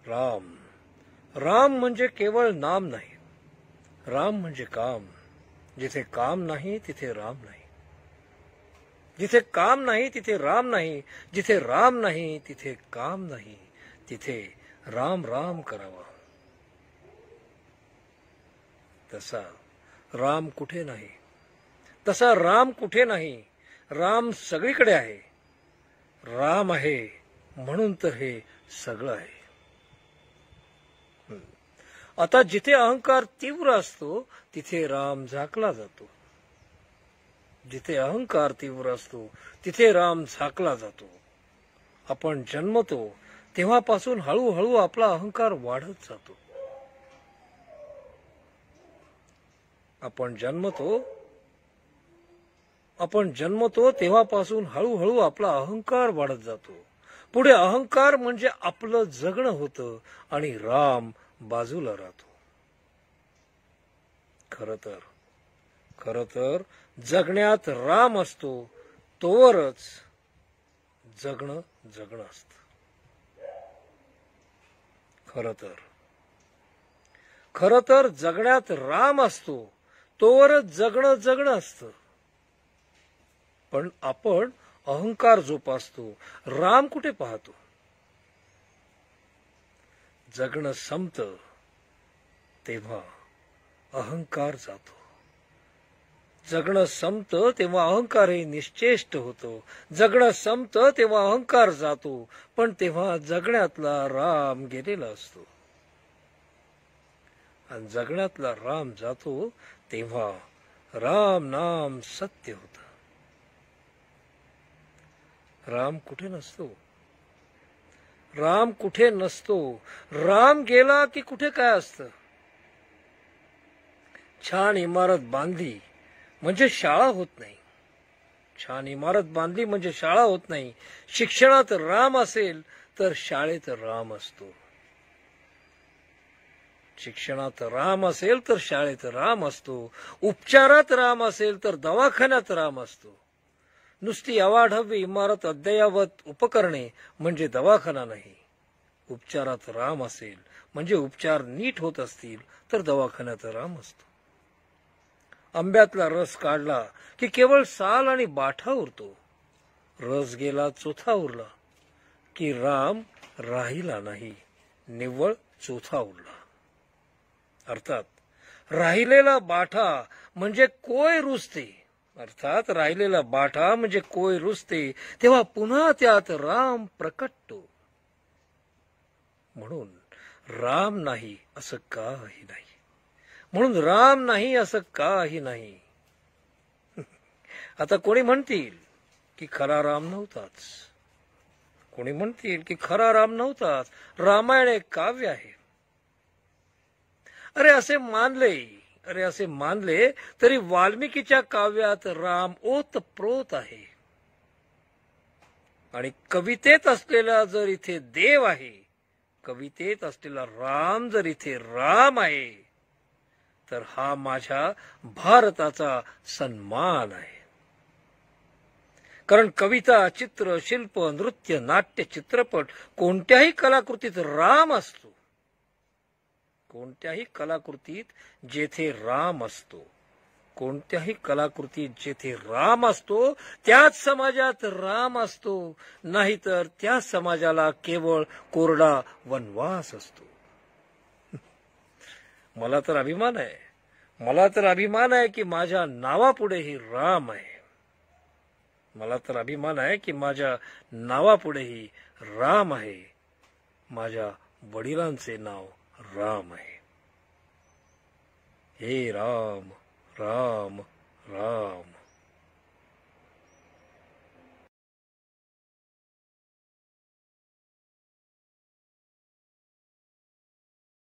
राम. राम म्हणजे केवळ नाम नाही. राम म्हणजे काम. जिथे काम नाही तिथे राम नाही. जिथे काम नाही तिथे राम नाही. जिथे राम नाही तिथे काम नाही. तिथे राम राम करावा. तसा राम कुठे नाही. तसा राम कुठे नाही. राम सगळीकडे आहे. राम आहे म्हणून तर हे सगळं आहे. आता जिथे अहंकार तीव्र असतो तिथे राम झाकला जातो. जिथे अहंकार तीव्र असतो तिथे राम झाकला जातो. आपण जन्मतो तेव्हापासून हळूहळू आपला अहंकार वाढत जातो. आपण जन्मतो तेव्हापासून हळूहळू आपला अहंकार वाढत जातो. पुढे अहंकार म्हणजे आपलं जगणं होतं आणि राम बाजूला राहतो. खर तर जगण्यात राम असतो तोवरच जगणं असतं. खर तर जगण्यात राम असतो तोवरच जगणं असतं. पण आपण अहंकार जोपासतो. राम कुठे पाहतो. जगणं संपतं तेव्हा अहंकार जातो. जगणं संपतं तेव्हा अहंकारही निश्चेष्ट होतो. जगणं संपतं तेव्हा अहंकार जातो. पण तेव्हा जगण्यातला राम गेलेला असतो. आणि जगण्यातला राम जातो तेव्हा राम नाम सत्य होतं. राम कुठे नसतो. राम गेला की कुठे काय असतं. छान इमारत बांधली म्हणजे शाळा होत नाही. छान इमारत बांधली म्हणजे शाळा होत नाही. शिक्षणात राम असेल तर शाळेत राम असतो. शिक्षणात राम असेल तर शाळेत राम असतो. उपचारात राम असेल तर दवाखान्यात राम असतो. नुसती अवाढव्य इमारत अद्ययावत उपकरणे म्हणजे दवाखाना नाही. उपचारात राम असेल म्हणजे उपचार नीट होत असतील तर दवाखान्यात राम असतो. आंब्यातला रस काढला की केवळ साल आणि बाठा उरतो. रस गेला चोथा उरला की राम राहिला नाही, निव्वळ चोथा उरला. अर्थात राहिलेला बाठा म्हणजे कोय रुजते. तेव्हा पुन्हा त्यात राम प्रकटतो. म्हणून राम नाही असं काही नाही. आता कोणी म्हणतील की खरा राम नव्हताच. रामायण एक काव्य आहे. अरे असे मानले तरी वाल्मिकीच्या काव्यात राम ओतप्रोत आहे. आणि कवितेत असलेला जर इथे देव आहे, कवितेत असलेला राम जर इथे राम आहे, तर हा माझ्या भारताचा सन्मान आहे. कारण कविता, चित्र, शिल्प, नृत्य, नाट्य, चित्रपट कोणत्याही कलाकृतीत राम असतो. कोणत्याही कलाकृतीत जेथे राम असतो त्याच समाजात राम असतो. नाहीतर त्या समाजाला केवळ कोरडा वनवास असतो. मला तर अभिमान आहे की माझ्या नावापुढेही राम आहे. माझ्या वडिलांचे नाव राम आहे. हे राम राम राम.